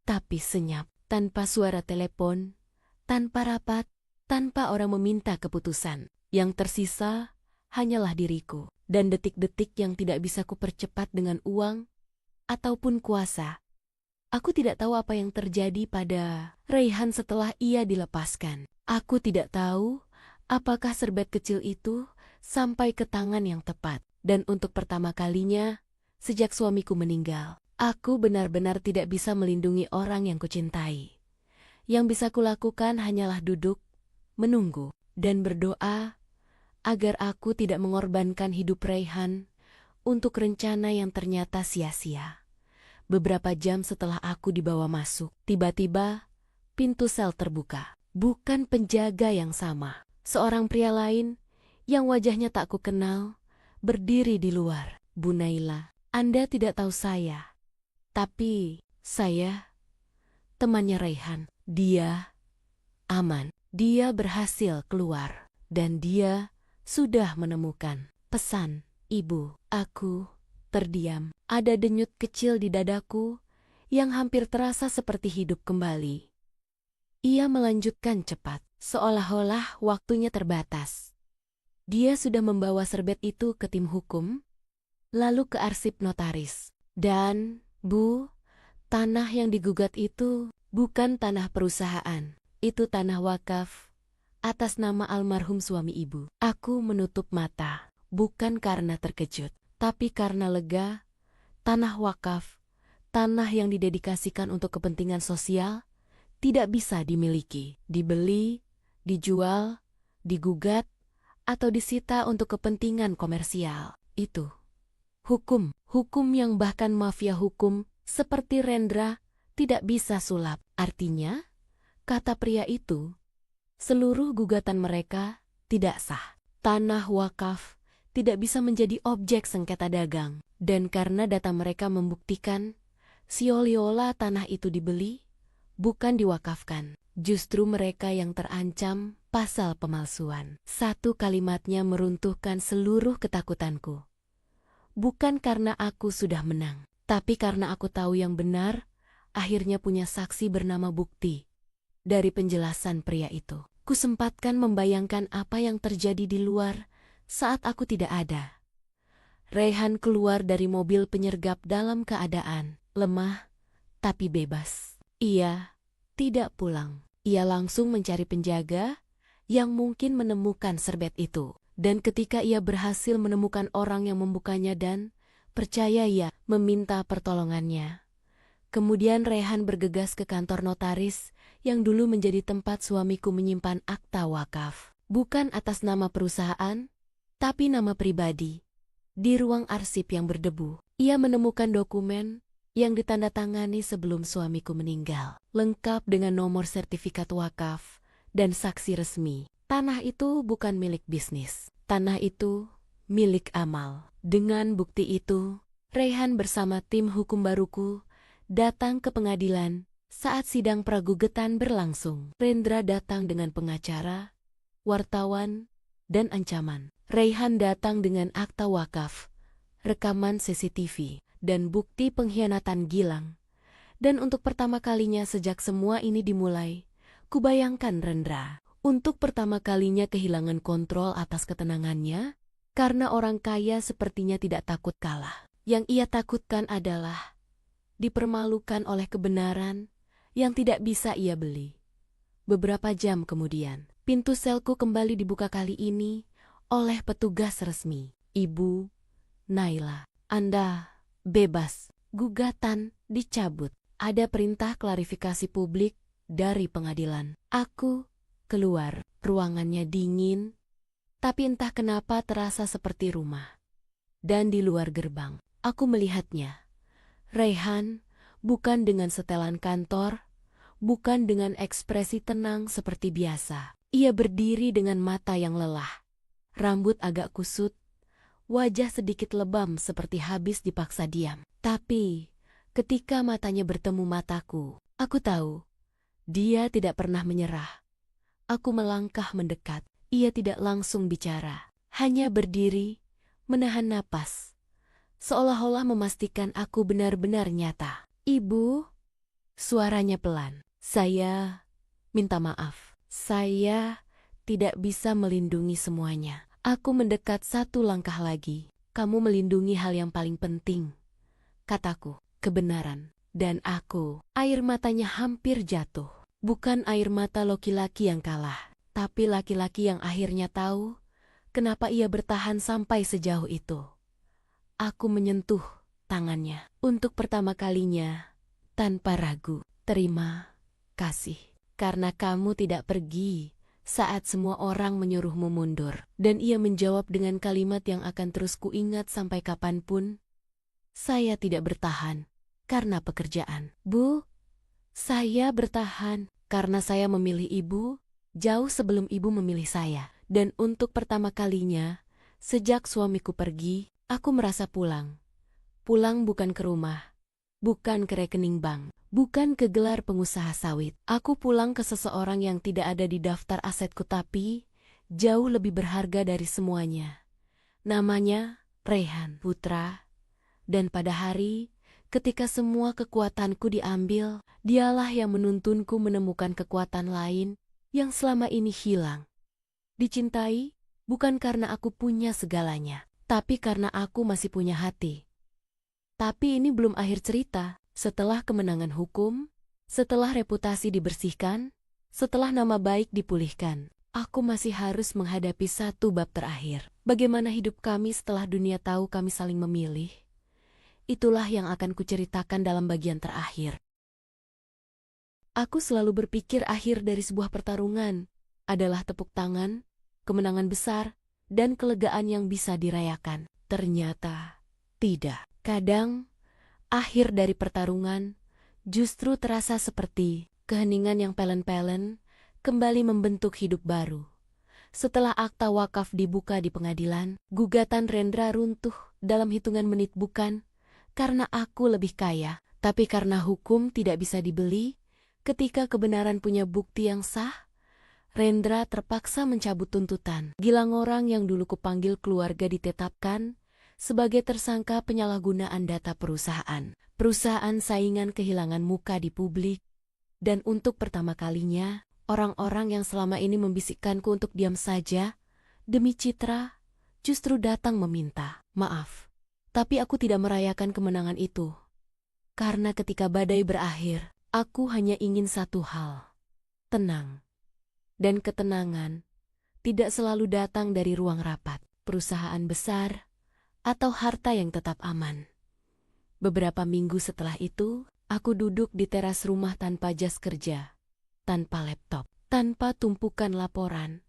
tapi senyap. Tanpa suara telepon, tanpa rapat, tanpa orang meminta keputusan. Yang tersisa hanyalah diriku dan detik-detik yang tidak bisa kupercepat dengan uang ataupun kuasa. Aku tidak tahu apa yang terjadi pada Raihan setelah ia dilepaskan. Aku tidak tahu apakah serbet kecil itu sampai ke tangan yang tepat. Dan untuk pertama kalinya, sejak suamiku meninggal, aku benar-benar tidak bisa melindungi orang yang kucintai. Yang bisa kulakukan hanyalah duduk, menunggu, dan berdoa agar aku tidak mengorbankan hidup Raihan untuk rencana yang ternyata sia-sia. Beberapa jam setelah aku dibawa masuk, tiba-tiba pintu sel terbuka. Bukan penjaga yang sama. Seorang pria lain yang wajahnya tak kukenal berdiri di luar. Bu Naila, Anda tidak tahu saya. Tapi saya temannya Raihan. Dia aman. Dia berhasil keluar. Dan dia sudah menemukan pesan ibu. Aku terdiam. Ada denyut kecil di dadaku yang hampir terasa seperti hidup kembali. Ia melanjutkan cepat, seolah-olah waktunya terbatas. Dia sudah membawa serbet itu ke tim hukum, lalu ke arsip notaris. Dan, Bu, tanah yang digugat itu bukan tanah perusahaan. Itu tanah wakaf atas nama almarhum suami ibu. Aku menutup mata, bukan karena terkejut, tapi karena lega. Tanah wakaf, tanah yang didedikasikan untuk kepentingan sosial, tidak bisa dimiliki, dibeli, dijual, digugat, atau disita untuk kepentingan komersial. Itu hukum. Hukum yang bahkan mafia hukum seperti Rendra tidak bisa sulap. Artinya, kata pria itu, seluruh gugatan mereka tidak sah. Tanah wakaf tidak bisa menjadi objek sengketa dagang. Dan karena data mereka membuktikan, seolah-olah tanah itu dibeli, bukan diwakafkan. Justru mereka yang terancam pasal pemalsuan. Satu kalimatnya meruntuhkan seluruh ketakutanku. Bukan karena aku sudah menang, tapi karena aku tahu yang benar, akhirnya punya saksi bernama Bukti. Dari penjelasan pria itu, kusempatkan membayangkan apa yang terjadi di luar saat aku tidak ada. Raihan keluar dari mobil penyergap dalam keadaan lemah, tapi bebas. Ia tidak pulang. Ia langsung mencari penjaga yang mungkin menemukan serbet itu. Dan ketika ia berhasil menemukan orang yang membukanya dan percaya ia meminta pertolongannya. Kemudian Raihan bergegas ke kantor notaris yang dulu menjadi tempat suamiku menyimpan akta wakaf. Bukan atas nama perusahaan, tapi nama pribadi. Di ruang arsip yang berdebu, ia menemukan dokumen yang ditandatangani sebelum suamiku meninggal, lengkap dengan nomor sertifikat wakaf dan saksi resmi. Tanah itu bukan milik bisnis, tanah itu milik amal. Dengan bukti itu, Raihan bersama tim hukum baruku datang ke pengadilan saat sidang pragugetan berlangsung. Rendra datang dengan pengacara, wartawan, dan ancaman. Raihan datang dengan akta wakaf, rekaman CCTV, dan bukti pengkhianatan Gilang. Dan untuk pertama kalinya sejak semua ini dimulai, kubayangkan Rendra untuk pertama kalinya kehilangan kontrol atas ketenangannya, karena orang kaya sepertinya tidak takut kalah. Yang ia takutkan adalah dipermalukan oleh kebenaran yang tidak bisa ia beli. Beberapa jam kemudian, pintu selku kembali dibuka kali ini oleh petugas resmi. Ibu Naila, Anda bebas. Gugatan dicabut. Ada perintah klarifikasi publik dari pengadilan. Aku keluar. Ruangannya dingin, tapi entah kenapa terasa seperti rumah. Dan di luar gerbang, aku melihatnya. Raihan, bukan dengan setelan kantor, bukan dengan ekspresi tenang seperti biasa. Ia berdiri dengan mata yang lelah. Rambut agak kusut, wajah sedikit lebam seperti habis dipaksa diam. Tapi, ketika matanya bertemu mataku, aku tahu, dia tidak pernah menyerah. Aku melangkah mendekat. Ia tidak langsung bicara, hanya berdiri, menahan napas, seolah-olah memastikan aku benar-benar nyata. Ibu, suaranya pelan. Saya minta maaf. Saya tidak bisa melindungi semuanya. Aku mendekat satu langkah lagi. Kamu melindungi hal yang paling penting, kataku, kebenaran. Dan aku, air matanya hampir jatuh. Bukan air mata laki-laki yang kalah, tapi laki-laki yang akhirnya tahu kenapa ia bertahan sampai sejauh itu. Aku menyentuh tangannya untuk pertama kalinya tanpa ragu. Terima kasih, karena kamu tidak pergi saat semua orang menyuruhmu mundur. Dan ia menjawab dengan kalimat yang akan terus kuingat sampai kapanpun. Saya tidak bertahan karena pekerjaan. Bu, saya bertahan karena saya memilih ibu jauh sebelum ibu memilih saya. Dan untuk pertama kalinya, sejak suamiku pergi, aku merasa pulang. Pulang bukan ke rumah, bukan ke rekening bank, bukan ke gelar pengusaha sawit. Aku pulang ke seseorang yang tidak ada di daftar asetku tapi jauh lebih berharga dari semuanya. Namanya Raihan Putra. Dan pada hari ketika semua kekuatanku diambil, dialah yang menuntunku menemukan kekuatan lain yang selama ini hilang. Dicintai bukan karena aku punya segalanya, tapi karena aku masih punya hati. Tapi ini belum akhir cerita. Setelah kemenangan hukum, setelah reputasi dibersihkan, setelah nama baik dipulihkan, aku masih harus menghadapi satu bab terakhir. Bagaimana hidup kami setelah dunia tahu kami saling memilih? Itulah yang akan kuceritakan dalam bagian terakhir. Aku selalu berpikir akhir dari sebuah pertarungan adalah tepuk tangan, kemenangan besar, dan kelegaan yang bisa dirayakan. Ternyata tidak. Kadang, akhir dari pertarungan justru terasa seperti keheningan yang pelen-pelen kembali membentuk hidup baru. Setelah akta wakaf dibuka di pengadilan, gugatan Rendra runtuh dalam hitungan menit bukan karena aku lebih kaya, tapi karena hukum tidak bisa dibeli. Ketika kebenaran punya bukti yang sah, Rendra terpaksa mencabut tuntutan. Gilang orang yang dulu kupanggil keluarga ditetapkan sebagai tersangka penyalahgunaan data perusahaan. Perusahaan saingan kehilangan muka di publik. Dan untuk pertama kalinya, orang-orang yang selama ini membisikkanku untuk diam saja, demi citra, justru datang meminta maaf. Tapi aku tidak merayakan kemenangan itu. Karena ketika badai berakhir, aku hanya ingin satu hal. Tenang. Dan ketenangan tidak selalu datang dari ruang rapat, perusahaan besar, atau harta yang tetap aman. Beberapa minggu setelah itu, aku duduk di teras rumah tanpa jas kerja, tanpa laptop, tanpa tumpukan laporan.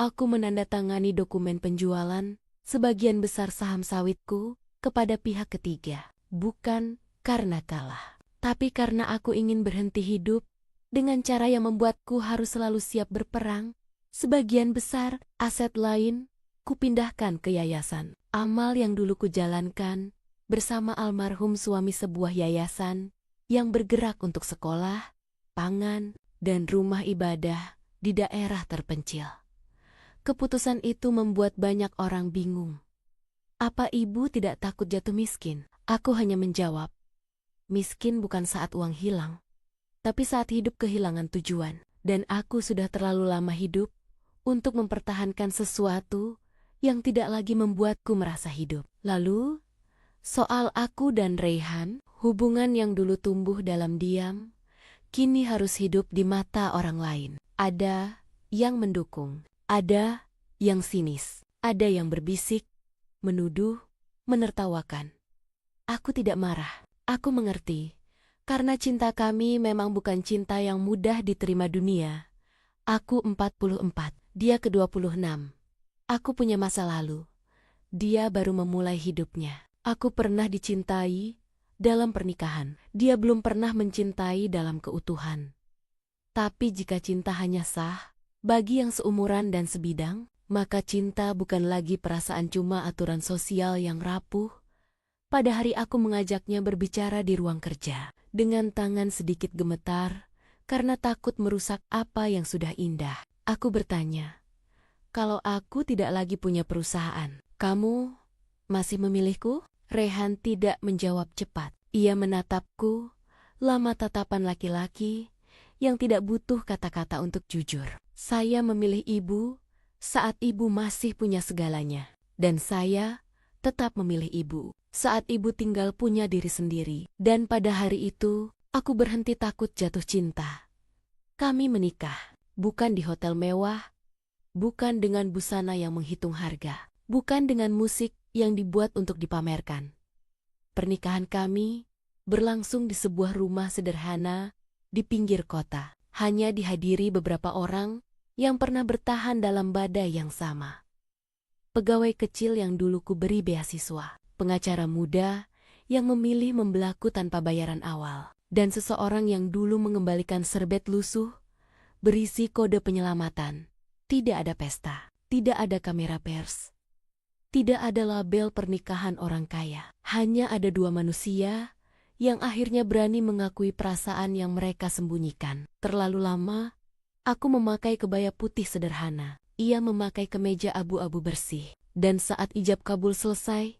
Aku menandatangani dokumen penjualan sebagian besar saham sawitku kepada pihak ketiga, bukan karena kalah, tapi karena aku ingin berhenti hidup dengan cara yang membuatku harus selalu siap berperang. Sebagian besar aset lain kupindahkan ke yayasan. Amal yang dulu kujalankan bersama almarhum suami, sebuah yayasan yang bergerak untuk sekolah, pangan, dan rumah ibadah di daerah terpencil. Keputusan itu membuat banyak orang bingung. Apa ibu tidak takut jatuh miskin? Aku hanya menjawab, miskin bukan saat uang hilang, tapi saat hidup kehilangan tujuan. Dan aku sudah terlalu lama hidup untuk mempertahankan sesuatu yang tidak lagi membuatku merasa hidup. Lalu, soal aku dan Raihan, hubungan yang dulu tumbuh dalam diam, kini harus hidup di mata orang lain. Ada yang mendukung, ada yang sinis, ada yang berbisik, menuduh, menertawakan. Aku tidak marah. Aku mengerti. Karena cinta kami memang bukan cinta yang mudah diterima dunia. Aku 44, dia ke-26. Aku punya masa lalu. Dia baru memulai hidupnya. Aku pernah dicintai dalam pernikahan. Dia belum pernah mencintai dalam keutuhan. Tapi jika cinta hanya sah, bagi yang seumuran dan sebidang, maka cinta bukan lagi perasaan cuma aturan sosial yang rapuh. Pada hari aku mengajaknya berbicara di ruang kerja, dengan tangan sedikit gemetar, karena takut merusak apa yang sudah indah. Aku bertanya, kalau aku tidak lagi punya perusahaan, kamu masih memilihku? Rehan tidak menjawab cepat. Ia menatapku, lama tatapan laki-laki yang tidak butuh kata-kata untuk jujur. Saya memilih ibu saat ibu masih punya segalanya. Dan saya tetap memilih ibu saat ibu tinggal punya diri sendiri. Dan pada hari itu, aku berhenti takut jatuh cinta. Kami menikah, bukan di hotel mewah, bukan dengan busana yang menghitung harga, bukan dengan musik yang dibuat untuk dipamerkan. Pernikahan kami berlangsung di sebuah rumah sederhana di pinggir kota, hanya dihadiri beberapa orang yang pernah bertahan dalam badai yang sama. Pegawai kecil yang dulu kuberi beasiswa, pengacara muda yang memilih membelaku tanpa bayaran awal, dan seseorang yang dulu mengembalikan serbet lusuh berisi kode penyelamatan. Tidak ada pesta, tidak ada kamera pers, tidak ada label pernikahan orang kaya. Hanya ada dua manusia yang akhirnya berani mengakui perasaan yang mereka sembunyikan. Terlalu lama, aku memakai kebaya putih sederhana. Ia memakai kemeja abu-abu bersih. Dan saat ijab kabul selesai,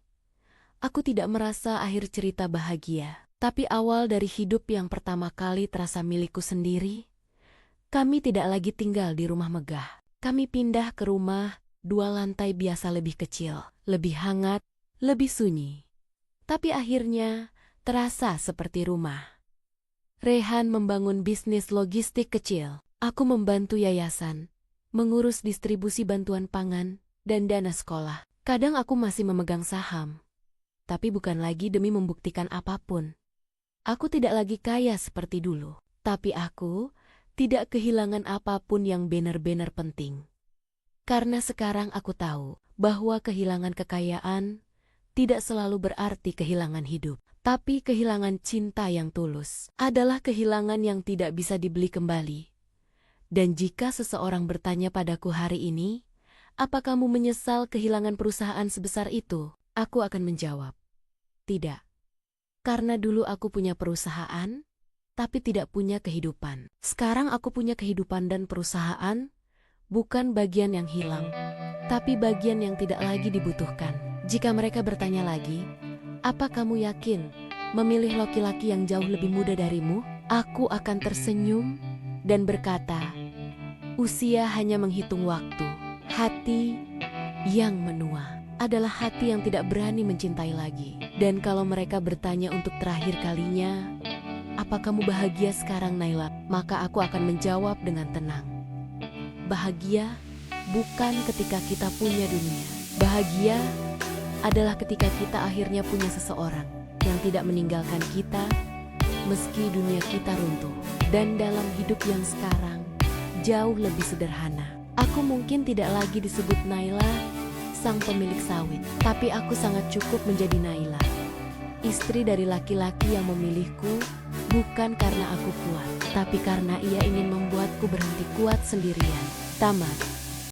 aku tidak merasa akhir cerita bahagia, tapi awal dari hidup yang pertama kali terasa milikku sendiri. Kami tidak lagi tinggal di rumah megah. Kami pindah ke rumah 2 lantai biasa, lebih kecil, lebih hangat, lebih sunyi. Tapi akhirnya terasa seperti rumah. Rehan membangun bisnis logistik kecil. Aku membantu yayasan, mengurus distribusi bantuan pangan, dan dana sekolah. Kadang aku masih memegang saham. Tapi bukan lagi demi membuktikan apapun. Aku tidak lagi kaya seperti dulu. Tapi aku tidak kehilangan apapun yang benar-benar penting. Karena sekarang aku tahu bahwa kehilangan kekayaan tidak selalu berarti kehilangan hidup. Tapi kehilangan cinta yang tulus adalah kehilangan yang tidak bisa dibeli kembali. Dan jika seseorang bertanya padaku hari ini, apa kamu menyesal kehilangan perusahaan sebesar itu? Aku akan menjawab, tidak. Karena dulu aku punya perusahaan, tapi tidak punya kehidupan. Sekarang aku punya kehidupan dan perusahaan, bukan bagian yang hilang, tapi bagian yang tidak lagi dibutuhkan. Jika mereka bertanya lagi, apa kamu yakin memilih laki-laki yang jauh lebih muda darimu? Aku akan tersenyum dan berkata, usia hanya menghitung waktu. Hati yang menua adalah hati yang tidak berani mencintai lagi. Dan kalau mereka bertanya untuk terakhir kalinya, apa kamu bahagia sekarang, Naila? Maka aku akan menjawab dengan tenang. Bahagia bukan ketika kita punya dunia. Bahagia adalah ketika kita akhirnya punya seseorang yang tidak meninggalkan kita meski dunia kita runtuh. Dan dalam hidup yang sekarang jauh lebih sederhana. Aku mungkin tidak lagi disebut Naila, sang pemilik sawit, tapi aku sangat cukup menjadi Naila, istri dari laki-laki yang memilihku bukan karena aku kuat, tapi karena ia ingin membuatku berhenti kuat sendirian. Tamat.